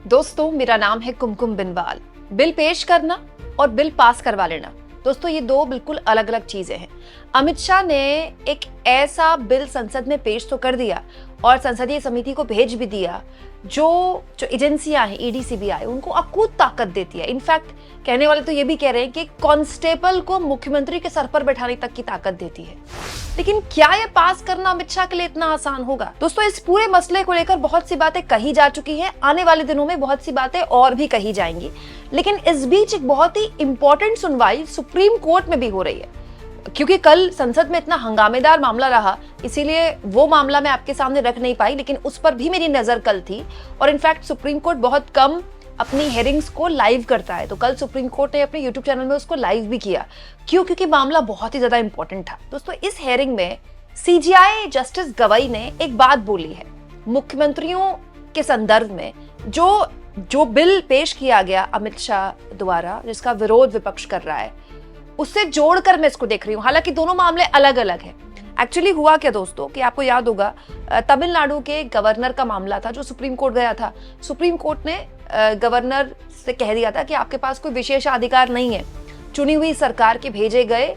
दोस्तों, मेरा नाम है कुमकुम बिनवाल। बिल पेश करना और बिल पास करवा लेना, दोस्तों ये दो बिल्कुल अलग अलग चीजें हैं। अमित शाह ने एक ऐसा बिल संसद में पेश तो कर दिया और संसदीय समिति को भेज भी दिया जो एजेंसियां हैं ईडी सीबीआई उनको अकूत ताकत देती है। इनफैक्ट कहने वाले तो ये भी कह रहे हैं कि कांस्टेबल को मुख्यमंत्री के सर पर बैठाने तक की ताकत देती है। लेकिन क्या ये पास करना अमित शाह के लिए इतना आसान होगा? दोस्तों, इस पूरे मसले को लेकर बहुत सी बातें कही जा चुकी हैं, आने वाले दिनों में बहुत सी बातें और भी कही जाएंगी। लेकिन इस बीच एक बहुत ही इंपॉर्टेंट सुनवाई सुप्रीम कोर्ट में भी हो रही है, क्योंकि कल संसद में इतना हंगामेदार मामला रहा, इसीलिए वो मामला मैं आपके सामने रख नहीं पाई, लेकिन उस पर भी मेरी नजर कल थी। और इनफैक्ट सुप्रीम कोर्ट बहुत कम अपनी हेयरिंग्स को लाइव करता है, तो कल सुप्रीम कोर्ट ने अपने यूट्यूब चैनल में उसको लाइव भी किया। क्योंकि मामला बहुत ही ज्यादा इंपॉर्टेंट था। दोस्तों, इस हेयरिंग में सीजेआई जस्टिस गवई ने एक बात बोली है मुख्यमंत्रियों के संदर्भ में। जो बिल पेश किया गया अमित शाह द्वारा, जिसका विरोध विपक्ष कर रहा है, उससे जोड़कर मैं इसको देख रही हूँ। हालांकि दोनों मामले अलग अलग हैं। एक्चुअली हुआ क्या दोस्तों कि आपको याद होगा, तमिलनाडु के गवर्नर का मामला था जो सुप्रीम कोर्ट गया था। सुप्रीम कोर्ट ने गवर्नर से कह दिया था कि आपके पास कोई विशेषाधिकार नहीं है, चुनी हुई सरकार के भेजे गए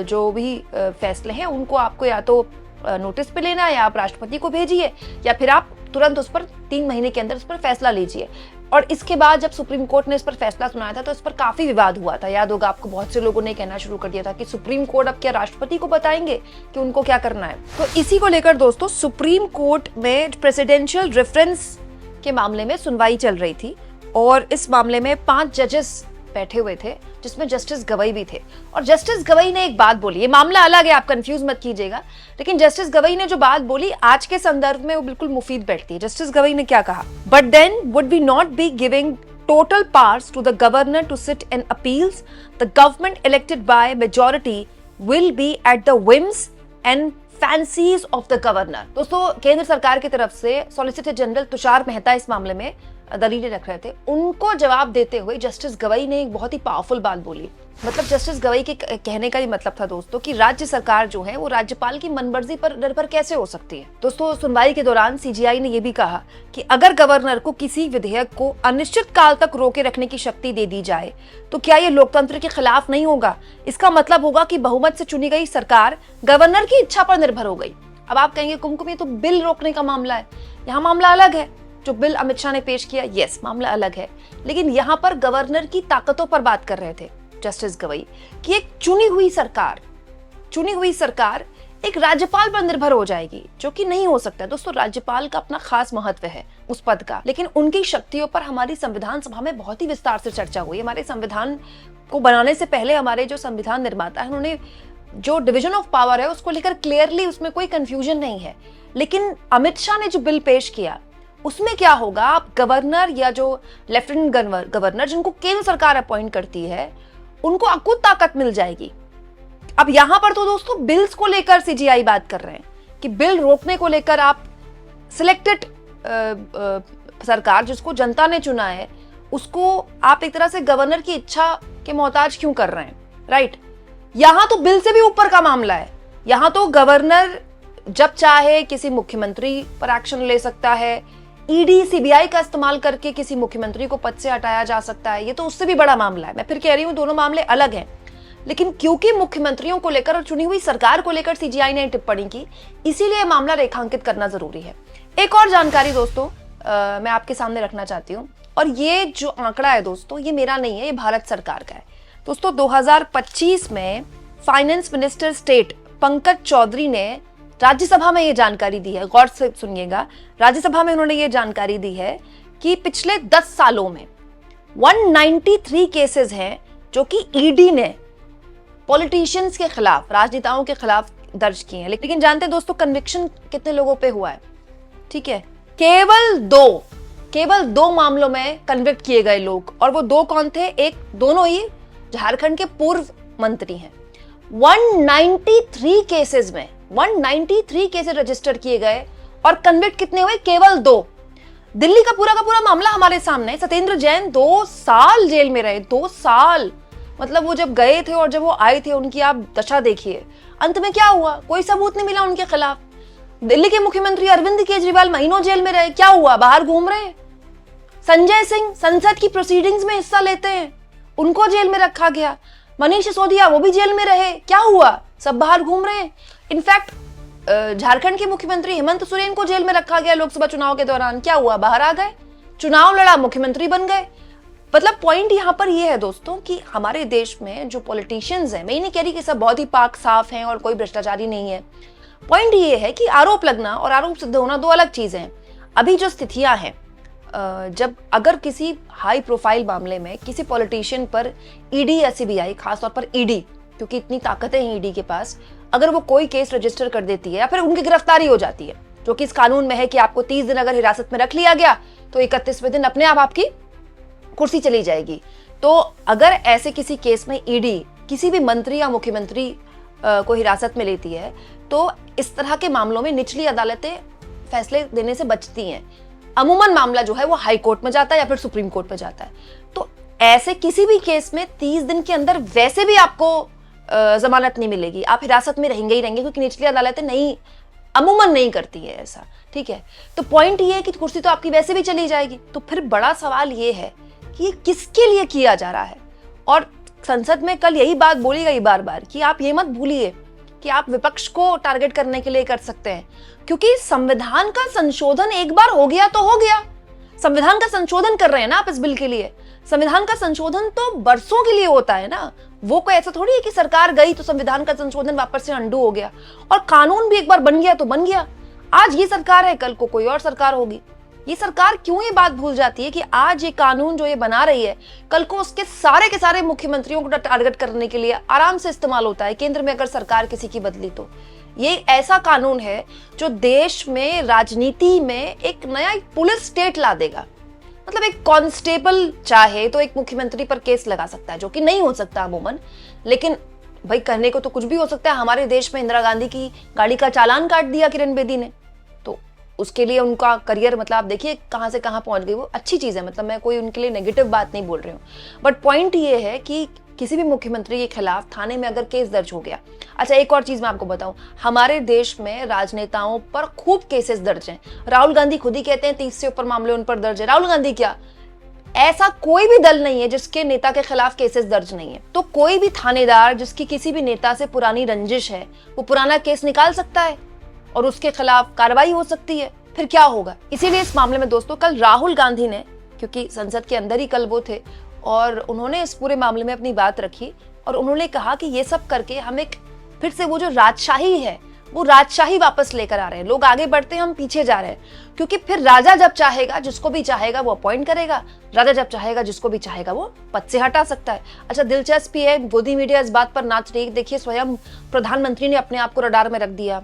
जो भी फैसले हैं उनको आपको या तो नोटिस पे लेना है, या आप राष्ट्रपति को भेजिए, या फिर आप तुरंत उस पर 3 महीने के अंदर उस पर फैसला लीजिए। और इसके बाद जब सुप्रीम कोर्ट ने इस पर फैसला सुनाया था तो इस पर काफी विवाद हुआ था। याद होगा आपको, बहुत से लोगों ने कहना शुरू कर दिया था कि सुप्रीम कोर्ट अब क्या राष्ट्रपति को बताएंगे कि उनको क्या करना है। तो इसी को लेकर दोस्तों सुप्रीम कोर्ट में प्रेसिडेंशियल रेफरेंस के मामले में सुनवाई चल रही थी और इस मामले में 5 जजेस बैठे हुए थे, जिसमें जस्टिस गवई भी थे। और जस्टिस गवई ने एक बात बोली, ये मामला अलग है, आप कंफ्यूज मत कीजिएगा, लेकिन जस्टिस गवई ने जो बात बोली आज के संदर्भ में वो बिल्कुल मुफीद बैठती है। जस्टिस गवई ने क्या कहा? But then would we not be giving total powers to the governor to sit in appeals. The government elected by majority will be at the whims and fancies of the governor. दोस्तों, केंद्र सरकार की तरफ से solicitor general Tushar Mehta इस मामले में दलीलें रख रहे थे। उनको जवाब देते हुए जस्टिस गवई ने एक बहुत ही पावरफुल बात बोली। मतलब जस्टिस गवई के कहने का ये मतलब था दोस्तों कि राज्य सरकार जो है वो राज्यपाल की मनमर्जी पर निर्भर कैसे हो सकती है। दोस्तों, सुनवाई के दौरान सीजेआई ने यह भी कहा कि अगर गवर्नर को किसी विधेयक को अनिश्चित काल तक रोके रखने की शक्ति दे दी जाए तो क्या ये लोकतंत्र के खिलाफ नहीं होगा? इसका मतलब होगा कि बहुमत से चुनी गई सरकार गवर्नर की इच्छा पर निर्भर हो गई। अब आप कहेंगे कुमकुम, ये तो बिल रोकने का मामला है, यहाँ मामला अलग है। जो बिल अमित शाह ने पेश किया, यस, मामला अलग है, लेकिन यहाँ पर गवर्नर की ताकतों पर बात कर रहे थे जस्टिस गवई कि एक चुनी हुई सरकार एक राज्यपाल पर निर्भर हो जाएगी, जो कि नहीं हो सकता। दोस्तों, राज्यपाल का अपना खास महत्व है उस पद का, लेकिन उनकी शक्तियों पर हमारी संविधान सभा में बहुत ही विस्तार से चर्चा हुई। हमारे संविधान को बनाने से पहले हमारे जो संविधान निर्माता है उन्होंने जो डिवीजन ऑफ पावर है उसको लेकर क्लियरली, उसमें कोई कंफ्यूजन नहीं है। लेकिन अमित शाह ने जो बिल पेश किया उसमें क्या होगा, आप गवर्नर या जो लेफ्टिनेंट गवर्नर जिनको केंद्र सरकार अपॉइंट करती है उनको अकूत ताकत मिल जाएगी। अब यहां पर तो दोस्तों बिल्स को लेकर सीजेआई बात कर रहे हैं कि बिल रोकने को लेकर आप सिलेक्टेड सरकार जिसको जनता ने चुना है उसको आप एक तरह से गवर्नर की इच्छा के मोहताज क्यों कर रहे हैं, राइट? यहां तो बिल से भी ऊपर का मामला है। यहां तो गवर्नर जब चाहे किसी मुख्यमंत्री पर एक्शन ले सकता है, ईडी सीबीआई का इस्तेमाल करके किसी मुख्यमंत्री को पद से हटाया जा सकता है। ये तो उससे भी बड़ा मामला है। मैं फिर कह रही हूं दोनों मामले अलग हैं, लेकिन क्योंकि मुख्यमंत्रियों को लेकर और चुनी हुई सरकार को लेकर सीजेआई ने टिप्पणी की, इसीलिए मामला रेखांकित करना जरूरी है। एक और जानकारी दोस्तों मैं आपके सामने रखना चाहती हूँ, और ये जो आंकड़ा है दोस्तों ये मेरा नहीं है, ये भारत सरकार का है। दोस्तों, 2025 में finance minister state Pankaj Chaudhary ने राज्यसभा में ये जानकारी दी है, गौर से सुनिएगा। राज्यसभा में उन्होंने ये जानकारी दी है कि पिछले 10 सालों में 193 केसेस हैं जो कि ईडी ने पॉलिटिशियंस के खिलाफ, राजनेताओं के खिलाफ दर्ज किए हैं। लेकिन जानते हैं दोस्तों कन्विक्शन कितने लोगों पे हुआ है? ठीक है, केवल दो मामलों में कन्विक्ट किए गए लोग, और वो 2 कौन थे? दोनों ही झारखंड के पूर्व मंत्री हैं। 193 केसेस रजिस्टर किए गए और कन्विक्ट कितने हुए? केवल 2। दिल्ली का पूरा मामला हमारे सामने। सत्येंद्र जैन 2 साल जेल में रहे, 2 साल। मतलब वो जब गए थे और जब वो आए थे उनकी आप दशा देखिए। अंत में क्या हुआ? कोई सबूत नहीं मिला उनके खिलाफ। दिल्ली के मुख्यमंत्री अरविंद केजरीवाल महीनों जेल में रहे, क्या हुआ? बाहर घूम रहे हैं। संजय सिंह संसद की प्रोसीडिंग्स में हिस्सा लेते हैं, उनको जेल में रखा गया। मनीष सिसोदिया वो भी जेल में रहे, क्या हुआ? सब बाहर घूम रहे हैं। इनफैक्ट झारखंड के मुख्यमंत्री हेमंत सोरेन को जेल में रखा गया लोकसभा चुनाव के दौरान, क्या हुआ? बाहर आ गए, चुनाव लड़ा, मुख्यमंत्री बन गए। मतलब पॉइंट यहां पर यह है दोस्तों कि हमारे देश में जो पॉलिटिशियंस हैं, मैं नहीं कह रही कि सब बहुत ही पाक साफ हैं और कोई भ्रष्टाचारी नहीं है। पॉइंट ये है कि आरोप लगना और आरोप सिद्ध होना दो अलग चीजें हैं। अभी जो स्थितियां हैं, जब अगर किसी हाई प्रोफाइल मामले में किसी पॉलिटिशियन पर ईडी या सीबीआई, खासतौर पर ईडी, क्योंकि इतनी ताकतें हैं ईडी के पास, अगर वो कोई केस रजिस्टर कर देती है या फिर उनकी गिरफ्तारी हो जाती है, जो कि इस कानून में है कि आपको 30 दिन अगर हिरासत में रख लिया गया तो 31वें दिन अपने आप आपकी कुर्सी चली जाएगी। तो अगर ऐसे किसी केस में ईडी किसी भी मंत्री या मुख्यमंत्री को हिरासत में लेती है तो इस तरह के मामलों में निचली अदालतें फैसले देने से बचती हैं। अमूमन मामला जो है वो हाई कोर्ट में जाता है या फिर सुप्रीम कोर्ट में जाता है। तो ऐसे किसी भी केस में 30 दिन के अंदर वैसे भी आपको जमानत नहीं मिलेगी, आप हिरासत में रहेंगे ही रहेंगे, क्योंकि निचली अदालतें नहीं, अमूमन नहीं करती है ऐसा, ठीक है। तो पॉइंट ये है कि कुर्सी तो आपकी वैसे भी चली जाएगी। तो फिर बड़ा सवाल ये है कि ये किसके लिए किया जा रहा है। और संसद में कल यही बात बोली गई बार बार कि आप ये मत भूलिए कि आप विपक्ष को टारगेट करने के लिए कर सकते हैं, क्योंकि संविधान का संशोधन एक बार हो गया तो हो गया। संविधान का संशोधन कर रहे हैं ना आप इस बिल के लिए। संविधान का संशोधन तो बरसों के लिए होता है ना, वो कोई ऐसा थोड़ी है कि सरकार गई तो संविधान का संशोधन वापस से अंडू हो गया। और कानून भी एक बार बन गया तो बन गया। आज ये सरकार है, कल को कोई और सरकार होगी। ये सरकार क्यों ये बात भूल जाती है कि आज ये कानून जो ये बना रही है, कल को उसके सारे के सारे मुख्यमंत्रियों को टारगेट करने के लिए आराम से इस्तेमाल होता है। केंद्र में अगर सरकार किसी की बदली तो ये ऐसा कानून है जो देश में राजनीति में एक नया पुलिस स्टेट ला देगा। मतलब एक कांस्टेबल चाहे तो एक मुख्यमंत्री पर केस लगा सकता है, जो कि नहीं हो सकता अमूमन, लेकिन भाई करने को तो कुछ भी हो सकता है। हमारे देश में इंदिरा गांधी की गाड़ी का चालान काट दिया किरण बेदी ने, तो उसके लिए उनका करियर, मतलब आप देखिए कहां से कहां पहुंच गई। वो अच्छी चीज है, मतलब मैं कोई उनके लिए नेगेटिव बात नहीं बोल रही हूँ, बट पॉइंट ये है कि किसी भी मुख्यमंत्री के खिलाफ थाने में अगर केस दर्ज हो गया। अच्छा, एक और चीज मैं आपको बताऊं, हमारे देश में राजनेताओं पर खूब केसेस दर्ज हैं। राहुल गांधी खुद ही कहते हैं 30 से ऊपर मामले उन पर दर्ज है। राहुल गांधी क्या, ऐसा कोई भी दल नहीं है जिसके नेता के खिलाफ केसेस दर्ज नहीं है। तो कोई भी थानेदार जिसकी किसी भी नेता से पुरानी रंजिश है, वो पुराना केस निकाल सकता है और उसके खिलाफ कार्रवाई हो सकती है। फिर क्या होगा? इसीलिए इस मामले में दोस्तों कल राहुल गांधी ने, क्योंकि संसद के अंदर ही कल वो थे, और उन्होंने इस पूरे मामले में अपनी बात रखी और उन्होंने कहा कि ये सब करके हम एक फिर से वो जो राजशाही है, वो राजशाही वापस लेकर आ रहे हैं। लोग आगे बढ़ते हैं, हम पीछे जा रहे हैं, क्योंकि फिर राजा जब चाहेगा जिसको भी चाहेगा वो अपॉइंट करेगा, राजा जब चाहेगा जिसको भी चाहेगा वो पद से हटा सकता है। अच्छा, दिलचस्पी है, मोदी मीडिया इस बात पर नाच रही है। देखिए, स्वयं प्रधानमंत्री ने अपने आप को रडार में रख दिया।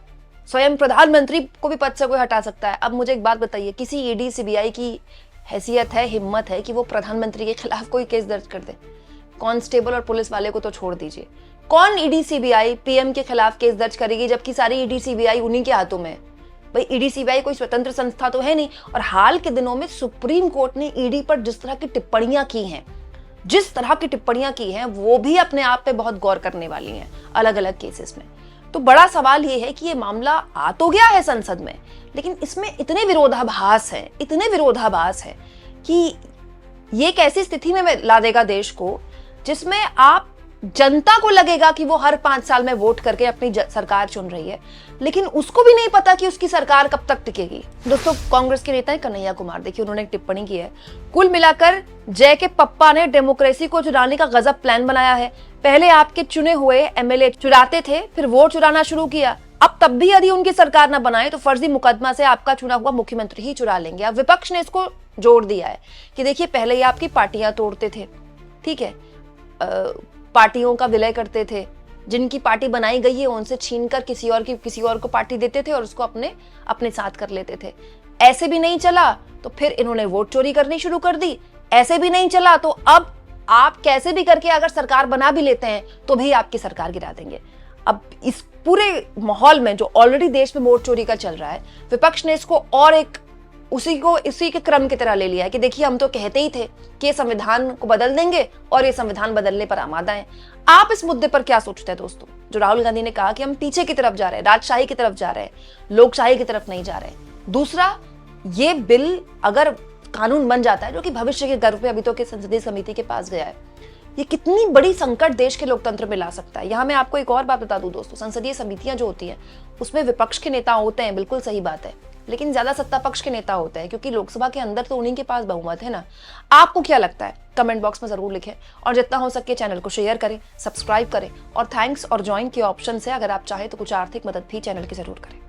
स्वयं प्रधानमंत्री को भी पद से कोई हटा सकता है। अब मुझे एक बात बताइए, किसी ईडी सीबीआई की हैसियत है, हिम्मत है कि वो प्रधानमंत्री के खिलाफ कोई केस दर्ज कर दे? कांस्टेबल और पुलिस वाले को तो छोड़ दीजिए, कौन ईडी सीबीआई पीएम के खिलाफ केस दर्ज करेगी, जबकि सारी ईडी सीबीआई उन्हीं के हाथों में? भाई, ईडी सीबीआई कोई स्वतंत्र संस्था तो है नहीं। और हाल के दिनों में सुप्रीम कोर्ट ने ईडी पर जिस तरह की टिप्पणियां की हैं, वो भी अपने आप पे बहुत गौर करने वाली हैं अलग अलग केसेस में। तो बड़ा सवाल ये है कि ये मामला आ तो गया है संसद में, लेकिन इसमें इतने विरोधाभास है कि ये एक ऐसी स्थिति में ला देगा देश को जिसमें आप जनता को लगेगा कि वो हर 5 साल में वोट करके अपनी सरकार चुन रही है, लेकिन उसको भी नहीं पता कि उसकी सरकार कब तक टिकेगी। दोस्तों, कांग्रेस के नेता है कन्हैया कुमार, देखिए उन्होंने एक टिप्पणी की है, कुल मिलाकर जय के पप्पा ने डेमोक्रेसी को चुराने का गजब प्लान बनाया है। पहले आपके चुने हुए एमएलए चुराते थे, फिर वोट चुराना शुरू किया। अब तब भी यदि उनकी सरकार न बनाए तो फर्जी मुकदमा से आपका चुना हुआ मुख्यमंत्री ही चुरा लेंगे। अब विपक्ष ने इसको जोड़ दिया है कि देखिए, पहले ही आपकी पार्टियां तोड़ते थे, ठीक है, पार्टियों का विलय करते थे, जिनकी पार्टी बनाई गई है उनसे छीनकर किसी और को पार्टी देते थे और उसको अपने साथ कर लेते थे। ऐसे भी नहीं चला तो फिर इन्होंने वोट चोरी करनी शुरू कर दी। ऐसे भी नहीं चला तो अब आप कैसे भी करके अगर सरकार बना भी लेते हैं तो भी आपकी सरकार गिरा देंगे। अब इस पूरे माहौल में जो ऑलरेडी देश में वोट चोरी का चल रहा है, विपक्ष ने इसको और एक उसी के क्रम की तरह ले लिया है कि देखिए, हम तो कहते ही थे कि संविधान को बदल देंगे और ये संविधान बदलने पर आमादा है। आप इस मुद्दे पर क्या सोचते हैं दोस्तों? जो राहुल गांधी ने कहा कि हम पीछे की तरफ जा रहे हैं, राजशाही की तरफ जा रहे हैं, लोकशाही की तरफ नहीं जा रहे हैं। दूसरा, ये बिल अगर कानून बन जाता है जो कि भविष्य के गर्व पे अभी तो के संसदीय समिति के पास गया है। ये कितनी बड़ी संकट देश के लोकतंत्र में ला सकता है। यहाँ मैं आपको एक और बात बता दूं दोस्तों, संसदीय समितियां जो होती हैं उसमें विपक्ष के नेता होते हैं, बिल्कुल सही बात है, लेकिन ज्यादा सत्ता पक्ष के नेता होते हैं क्योंकि लोकसभा के अंदर तो उन्हीं के पास बहुमत है ना। आपको क्या लगता है कमेंट बॉक्स में जरूर लिखें और जितना हो सके चैनल को शेयर करें, सब्सक्राइब करें और थैंक्स और ज्वाइन के ऑप्शन से अगर आप चाहें तो कुछ आर्थिक मदद भी चैनल की जरूर करें।